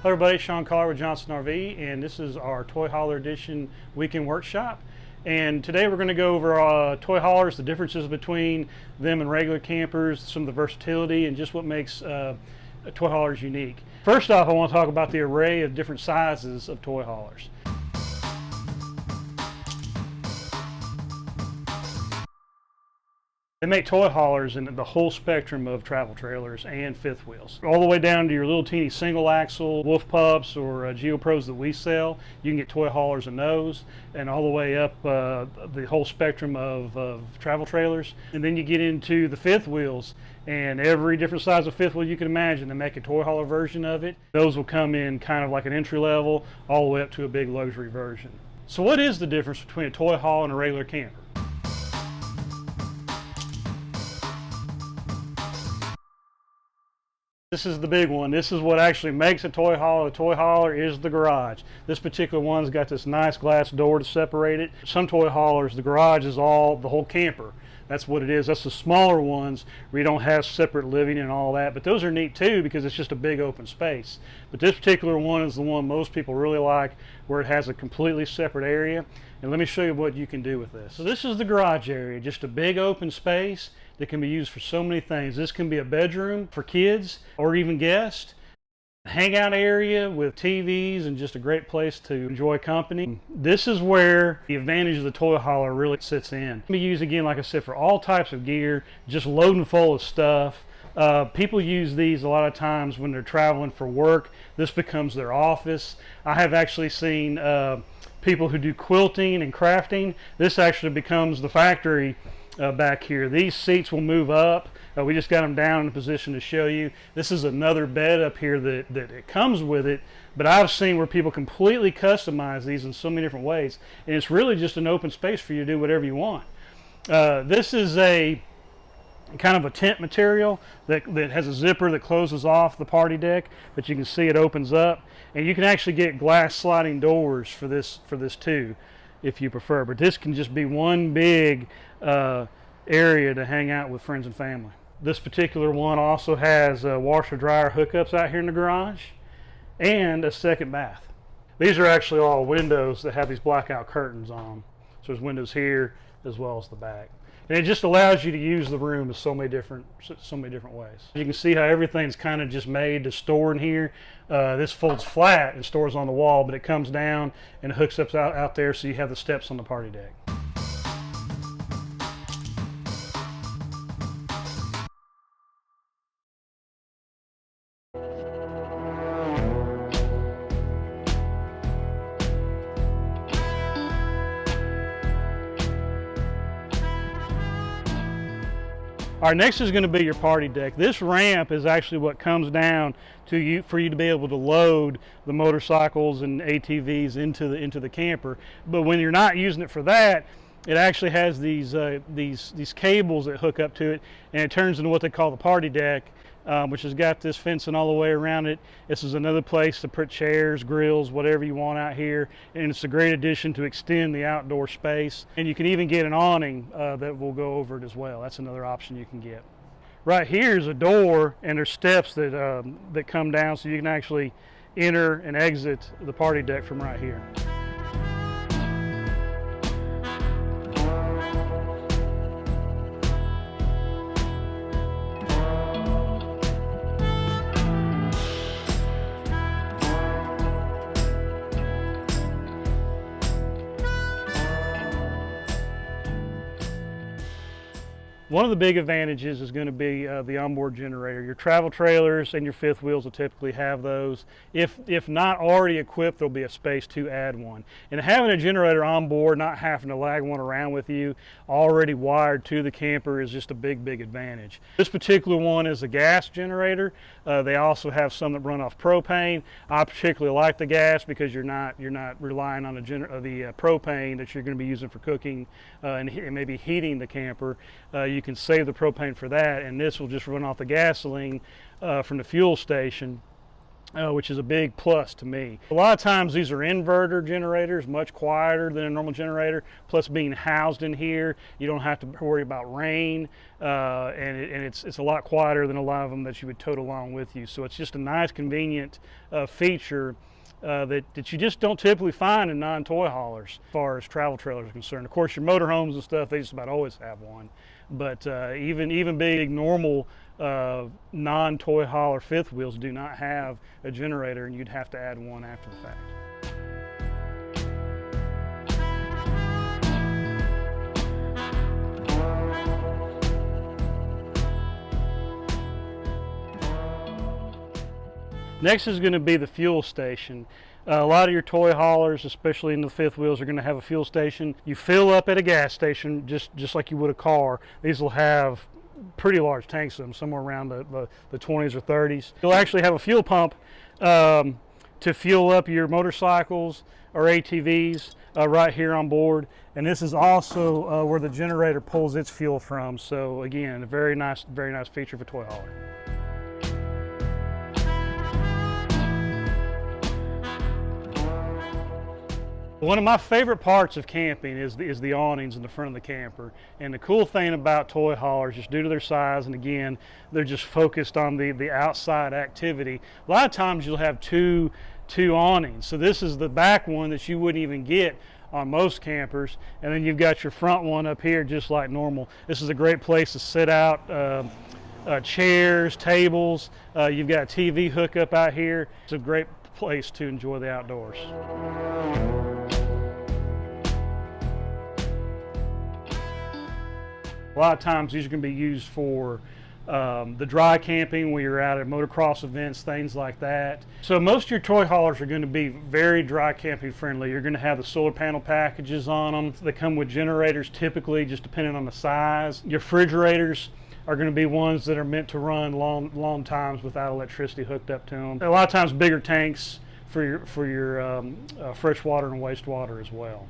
Hello everybody, Sean Collar with Johnson RV, and this is our Toy Hauler Edition Weekend Workshop. And today we're going to go over toy haulers, the differences between them and regular campers, some of the versatility, and just what makes toy haulers unique. First off, I want to talk about the array of different sizes of toy haulers. They make toy haulers in the whole spectrum of travel trailers and fifth wheels. All the way down to your little teeny single axle Wolf Pups or GeoPros that we sell. You can get toy haulers in those, and all the way up the whole spectrum of travel trailers. And then you get into the fifth wheels, and every different size of fifth wheel you can imagine. They make a toy hauler version of it. Those will come in kind of like an entry level all the way up to a big luxury version. So what is the difference between a toy haul and a regular camper? This is the big one. This is what actually makes a toy hauler. A toy hauler is the garage. This particular one's got this nice glass door to separate it. Some toy haulers, the garage is all the whole camper. That's what it is. That's the smaller ones where you don't have separate living and all that. But those are neat too because it's just a big open space. But this particular one is the one most people really like, where it has a completely separate area. And let me show you what you can do with this. So this is the garage area, just a big open space that can be used for so many things. This can be a bedroom for kids or even guests, a hangout area with TVs, and just a great place to enjoy company. This is where the advantage of the toy hauler really sits in. It can be used, again, like I said, for all types of gear, just loading full of stuff. People use these a lot of times when they're traveling for work. This becomes their office. I have actually seen people who do quilting and crafting. This actually becomes the factory back here. These seats will move up. We just got them down in a position to show you. This is another bed up here that it comes with it, but I've seen where people completely customize these in so many different ways, and it's really just an open space for you to do whatever you want. This is a kind of a tent material that has a zipper that closes off the party deck, but you can see it opens up, and you can actually get glass sliding doors for this too, if you prefer. But this can just be one big area to hang out with friends and family. This particular one also has washer dryer hookups out here in the garage and a second bath. These are actually all windows that have these blackout curtains on them. So there's windows here as well as the back. And it just allows you to use the room in so many different ways. You can see how everything's kind of just made to store in here. This folds flat and stores on the wall, but it comes down and hooks up out there, so you have the steps on the party deck. All right, next is going to be your party deck. This ramp is actually what comes down to you for you to be able to load the motorcycles and ATVs into the camper. But when you're not using it for that, it actually has these cables that hook up to it, and it turns into what they call the party deck, which has got this fencing all the way around it. This is another place to put chairs, grills, whatever you want out here, and it's a great addition to extend the outdoor space. And you can even get an awning that will go over it as well. That's another option you can get. Right here is a door, and there's steps that come down, so you can actually enter and exit the party deck from right here. One of the big advantages is going to be the onboard generator. Your travel trailers and your fifth wheels will typically have those. If not already equipped, there'll be a space to add one. And having a generator on board, not having to lug one around with you, already wired to the camper, is just a big advantage. This particular one is a gas generator. They also have some that run off propane. I particularly like the gas because you're not relying on the propane that you're going to be using for cooking and maybe heating the camper. You can save the propane for that, and this will just run off the gasoline from the fuel station. which is a big plus to me. A lot of times these are inverter generators, much quieter than a normal generator, plus being housed in here, you don't have to worry about rain, and it's a lot quieter than a lot of them that you would tote along with you. So it's just a nice, convenient feature that you just don't typically find in non-toy haulers as far as travel trailers are concerned. Of course, your motorhomes and stuff, they just about always have one. But even big normal non-toy hauler fifth wheels do not have a generator, and you'd have to add one after the fact. Next is going to be the fuel station. A lot of your toy haulers, especially in the fifth wheels, are going to have a fuel station. You fill up at a gas station just like you would a car. These will have pretty large tanks in them, somewhere around the 20s or 30s. You'll actually have a fuel pump to fuel up your motorcycles or ATVs right here on board. And this is also where the generator pulls its fuel from. So again, a very nice feature for toy hauler. One of my favorite parts of camping is the awnings in the front of the camper. And the cool thing about toy haulers, just due to their size, and again, they're just focused on the outside activity. A lot of times you'll have two awnings. So this is the back one that you wouldn't even get on most campers. And then you've got your front one up here just like normal. This is a great place to sit out, chairs, tables. You've got a TV hookup out here. It's a great place to enjoy the outdoors. A lot of times these are going to be used for the dry camping where you're out at motocross events, things like that. So most of your toy haulers are going to be very dry camping friendly. You're going to have the solar panel packages on them. They come with generators typically, just depending on the size. Your refrigerators are going to be ones that are meant to run long times without electricity hooked up to them. A lot of times bigger tanks for your fresh water and wastewater as well.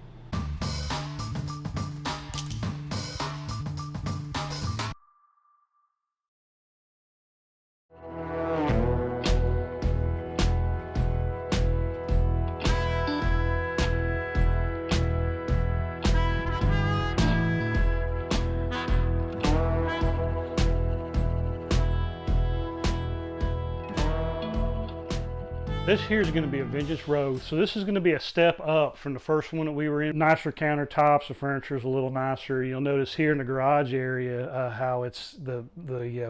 This here is going to be a vintage road, so this is going to be a step up from the first one that we were in. Nicer countertops, the furniture is a little nicer. You'll notice here in the garage area how it's the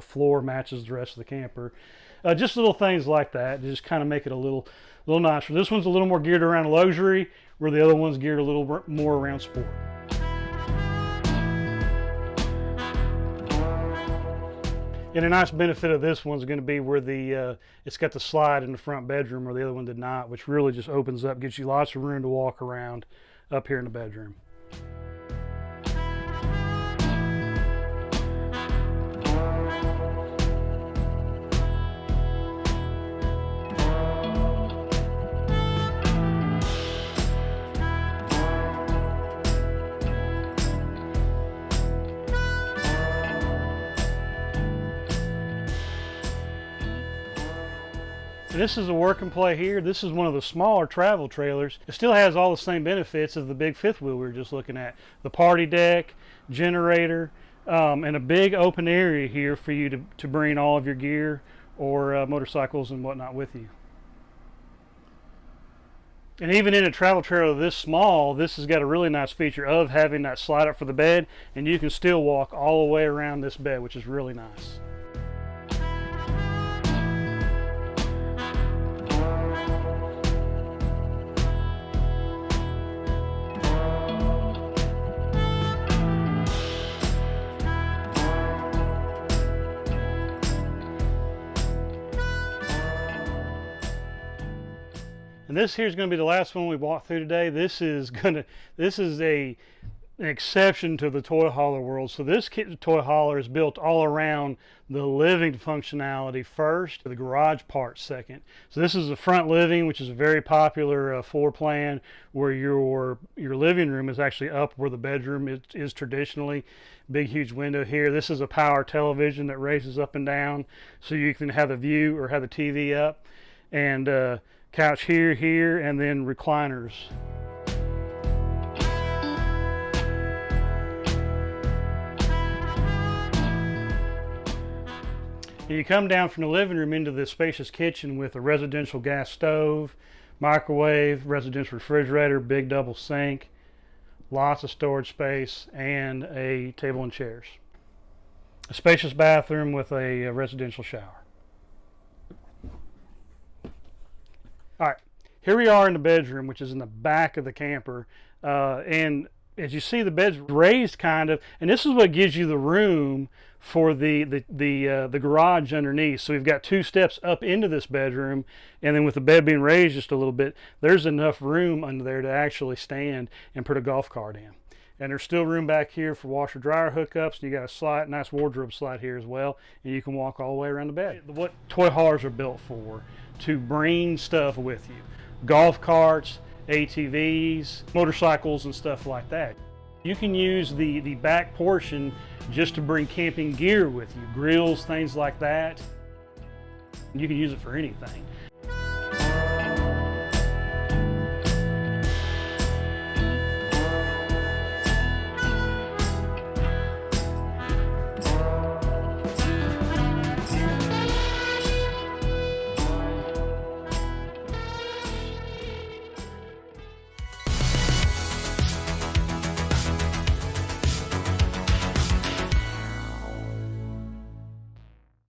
floor matches the rest of the camper. Just little things like that to just kind of make it a little nicer. This one's a little more geared around luxury, where the other one's geared a little more around sport. And a nice benefit of this one's going to be where it's got the slide in the front bedroom, where the other one did not, which really just opens up, gives you lots of room to walk around up here in the bedroom. This is a work and play here. This is one of the smaller travel trailers. It still has all the same benefits of the big fifth wheel we were just looking at. The party deck, generator, and a big open area here for you to bring all of your gear or motorcycles and whatnot with you. And even in a travel trailer this small, this has got a really nice feature of having that slide up for the bed, and you can still walk all the way around this bed, which is really nice. And this here is going to be the last one we walk through today. This is an exception to the toy hauler world. So this toy hauler is built all around the living functionality first, the garage part second. So this is the front living, which is a very popular floor plan, where your living room is actually up where the bedroom is traditionally. Big huge window here. This is a power television that raises up and down so you can have the view or have the TV up. and couch here, and then recliners. And you come down from the living room into this spacious kitchen with a residential gas stove, microwave, residential refrigerator, big double sink, lots of storage space, and a table and chairs. A spacious bathroom with a residential shower. All right, here we are in the bedroom, which is in the back of the camper, and as you see, the bed's raised kind of, and this is what gives you the room for the garage underneath. So we've got 2 steps up into this bedroom, and then with the bed being raised just a little bit, there's enough room under there to actually stand and put a golf cart in. And there's still room back here for washer dryer hookups, and you got a slide, nice wardrobe slide here as well, and you can walk all the way around the bed. What toy haulers are built for, to bring stuff with you. Golf carts, ATVs, motorcycles, and stuff like that. You can use the back portion just to bring camping gear with you, grills, things like that. You can use it for anything.